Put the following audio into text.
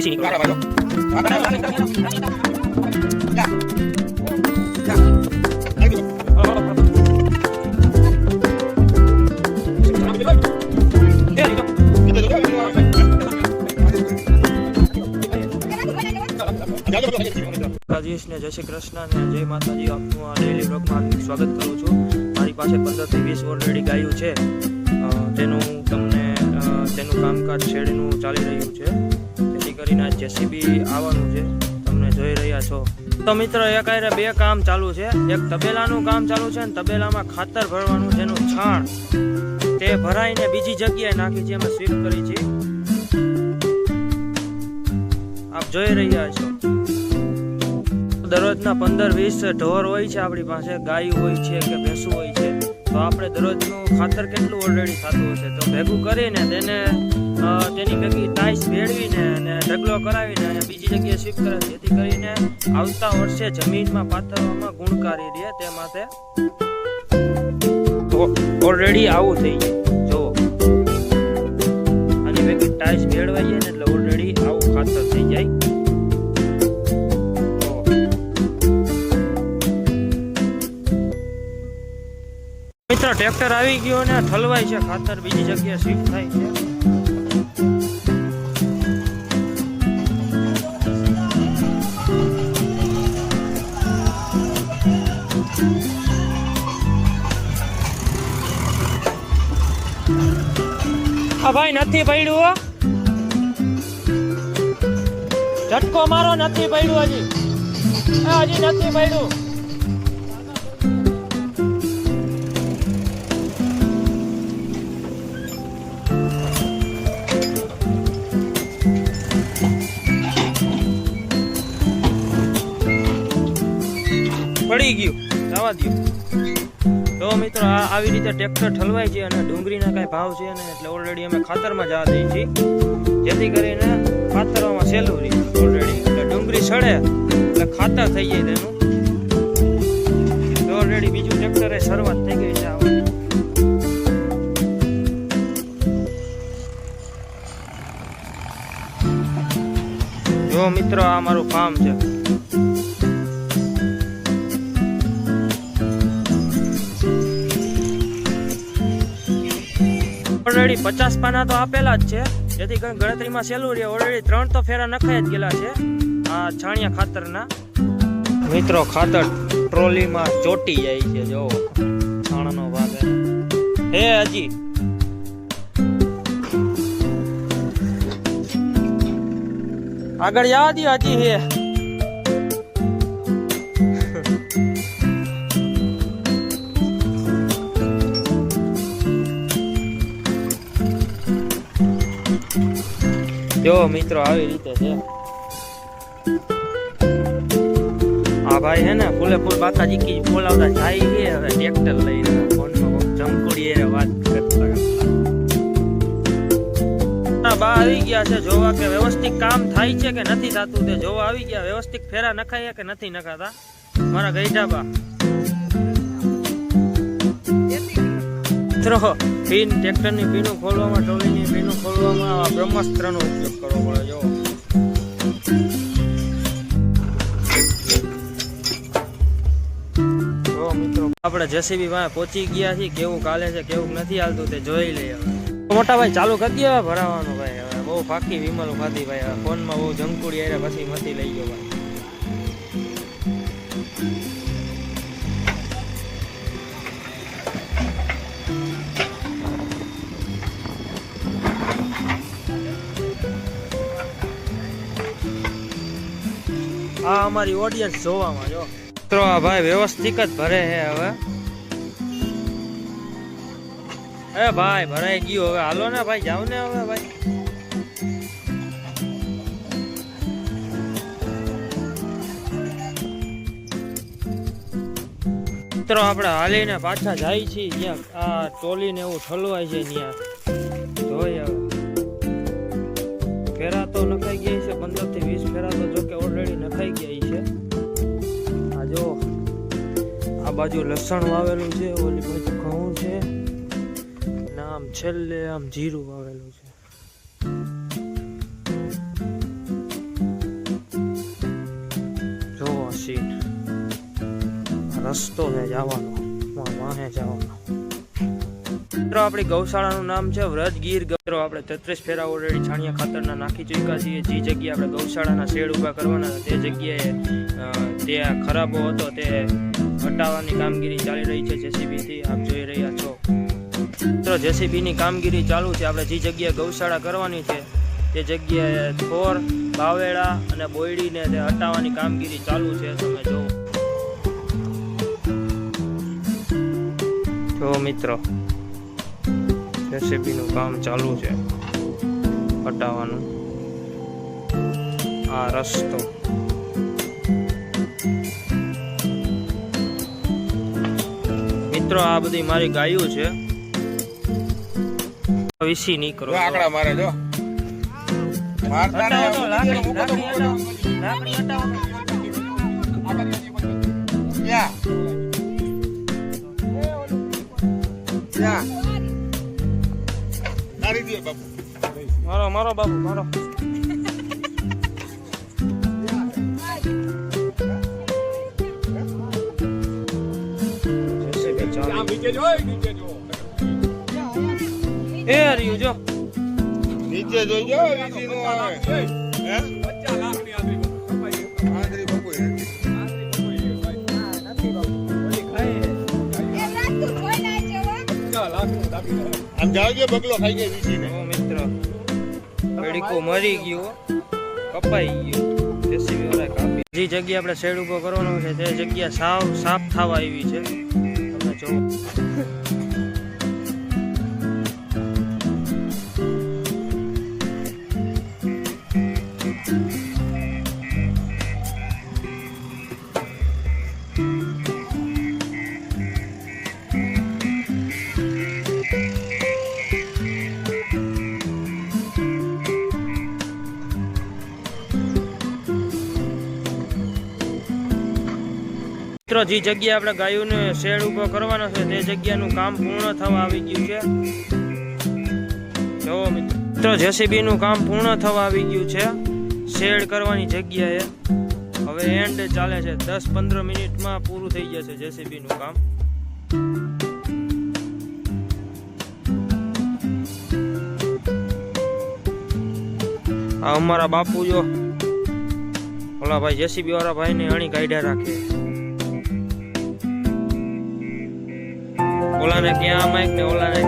પૈસી રાजेश ने जय श्री कृष्ण ने जय माताजी आपનું આ ડેલી બ્લોગમાં હાર્દિક સ્વાગત કરું છું। મારી પાસે 15 થી 20 ઓલરેડી ગાયો છે, તેનું તમને તેનું કામકાજ શેડનું ચાલી રહ્યું છે, જેથી કરીને આ જેસીબી આવવાનું છે, તમને જોઈ રહ્યા છો। તો મિત્રો એક આરે બે કામ ચાલુ છે, એક તબેલાનું કામ ચાલુ છે અને તબેલામાં ખાતર ભરવાનું જેનું છાણ તે ભરાઈને બીજી જગ્યાએ નાખી છે, એમાં સ્વીપ કરી છે, આપ જોઈ રહ્યા છો। દરરોજના 15-20 ઢોર હોય છે આપણી પાસે, ગાયો હોય છે કે ભેંસું હોય છે, તો આપણે દરરોજનું ખાતર કેટલું ઓલરેડી થતું હશે, તો ભેગું કરીને તેને તેની ભેગી ટાઈસ ભેળવીને અને ઢગલો કરાવીને અને બીજી જગ્યાએ શિફ્ટ કરે, જેથી કરીને આવતા વર્ષે જમીનમાં પાથરવામાં ગુણકારી રહે, તે માટે ઓલરેડી આવું થઈ જાય। જો આની ભેગી ટાઈસ ભેળવાઈ જાય ને એટલે ઓલરેડી આવું ખાતર થઈ જાય। મિત્રો ટ્રેક્ટર આવી ગયો ને ઠલવાય છે, ખાતર બીજી જગ્યાએ શિફ્ટ થાય છે। આ ભાઈ નથી પડ્યું, ઝટકો મારો, નથી પડ્યું, હજી નથી પડ્યું। પડી ગયું, જવા દો। તો મિત્રો આવી રીતે ટ્રેક્ટર ઠલવાય છે અને ડુંગળીના કાંઈ ભાવ છે ને એટલે ઓલરેડી અમે ખાતરમાં જવા દઈએ છીએ, જેથી કરીને ખાતરમાં સહેલું રહે ઓલરેડી, એટલે ડુંગળી સડે એટલે ખાતર થઈ જાય તેનું। તો ઓલરેડી બીજું ટ્રેક્ટરે શરૂઆત થઈ ગઈ છે આવવાની। જો મિત્રો આ મારું ફાર્મ છે, ઓલરેડી 50 પાના તો આપેલા જ છે, જેથી કરીને ગણતરીમાં સહેલું રહે। ઓલરેડી 3 તો ફેરા નખાઈ જ ગયેલા છે આ છાણિયા ખાતરના। મિત્રો ખાતર ટ્રોલીમાં ચોટી જાય છે, જો છાણનો ભાગ હે હજી આગળ જવા દો, હજી હે જો મિત્રો આવી રીતે છે। આ ભાઈ હે ને ફૂલે ફૂલ બાકાજી કી બોલાવતા જાય છે, હવે ટ્રેક્ટર લઈને ફોનમાં ચમકુડી એ વાત કરતા બા આવી ગયા છે જોવા કે વ્યવસ્થિત કામ થાય છે કે નથી થતું, તે જોવા આવી ગયા। વ્યવસ્થિત ફેરા નખાય કે નથી નખાતા મારા ગઈઢા બા મિત્રો। પિન ટ્રેક્ટરની પીનું ખોલવામાં, ટ્રોલીની પીનું ખોલવામાં આ બ્રહ્માસ્ત્રનો ઉપયોગ કરવો પડે। જો મિત્રો આપણે જેસીબી પાસે પહોંચી ગયા છીએ, કેવું કાલે છે કેવું નથી હાલતું તે જોઈ લઈએ। મોટા ભાઈ ચાલુ કરી દે ભરાવાનું ભાઈ, હવે બહુ ફાકી વિમલ ખાધી ભાઈ, હવે ફોનમાં બહુ જંકુડી આવ્યા પછી મથી લઈ ગયો ભાઈ। આ અમારી ઓડિયન્સ જોવામાં જો મિત્રો આ ભાઈ વ્યવસ્થિત જ ભરે છે હવે। એ ભાઈ ભરાઈ ગયું, હવે હાલો ને ભાઈ, જાવ ને હવે ભાઈ। મિત્રો આપણે હાલીને પાછા જાય છીએ જ્યાં આ ટોલી ને એવું ઠલવાય છે, ત્યાં જોઈએ હવે ફેરા તો નખાઈ ગયા છે, 15 થી 20 ફેરા તો જો કે ઓલરેડી નખાઈ ગયા છે। આ જો આ બાજુ લસણ વાવેલું છે, ઓલી બાજુ ઘઉં છે, આમ છેલ્લે આમ જીરું વાવેલું છે। સીન રસ્તો છે જવાનો, વાહે જવાનો. મિત્રો આપણી ગૌશાળાનું નામ છે વ્રજગીર. આપણે 33 ફેરા ઓલરેડી છાણિયા ખાતરના નાખી ચૂક્યા છીએ. જે જગ્યાએ આપણે ગૌશાળાના શેડ ઊભા કરવાના તે જગ્યાએ ત્યાં ખરાબો હતો તે હટાવવાની કામગીરી ચાલી રહી છે જેસીબી થી. આપ જોઈ રહ્યા છો મિત્રો જેસીબી ની કામગીરી ચાલુ છે. આપણે જે જગ્યાએ ગૌશાળા કરવાની છે તે જગ્યાએ થોર, બાવેડા અને બોયડીને તે હટાવવાની કામગીરી ચાલુ છે. તમે જો મિત્રો જેસીબી નું કામ ચાલુ છે હટાવવાનું. આ રસ્તો મિત્રો, આ બધી મારી ગાયો છે. વિસી નહીં કરો, આકડા મારે જો મારતા ને લાકડી હટાવો. ક્યાં ક્યાં મારી દે બાપુ, મારો બાબુ મારો. એ રહ્યું જો નીચે જોઈજો વીસી નો આવે હે 50 લાખ ની આંધળી બાપુ આમ જાવજો બગલો ખાઈ ગયો વીસી ને. મિત્ર વેડીકો મરી ગયો, કપાઈ ગયો. જેસીબી વાળા કાપી. જે જગ્યાએ આપણે શેડ ઉભો કરવાનો છે તે જગ્યા સાવ સાફ થવા આવી છે. તમે જો મિત્રો જે જગ્યાએ આપણે ગાયોને શેડ ઉભો કરવાનો છે તે જગ્યાનું કામ પૂર્ણ થવા આવી ગયું છે. જો મિત્રો જેસીબી નું કામ પૂર્ણ થવા આવી ગયું છે શેડ કરવાની જગ્યાએ. હવે એન્ડ ચાલે છે, 10-15 મિનિટમાં પૂરું થઈ જશે જેસીબી નું કામ. આ અમારા બાપુ જો ઓલા ભાઈ જેસીબી વાળા ભાઈ ને અણી કાઢ્યા રાખે. ઓલાને ક્યાં માઈક ને ઓલાને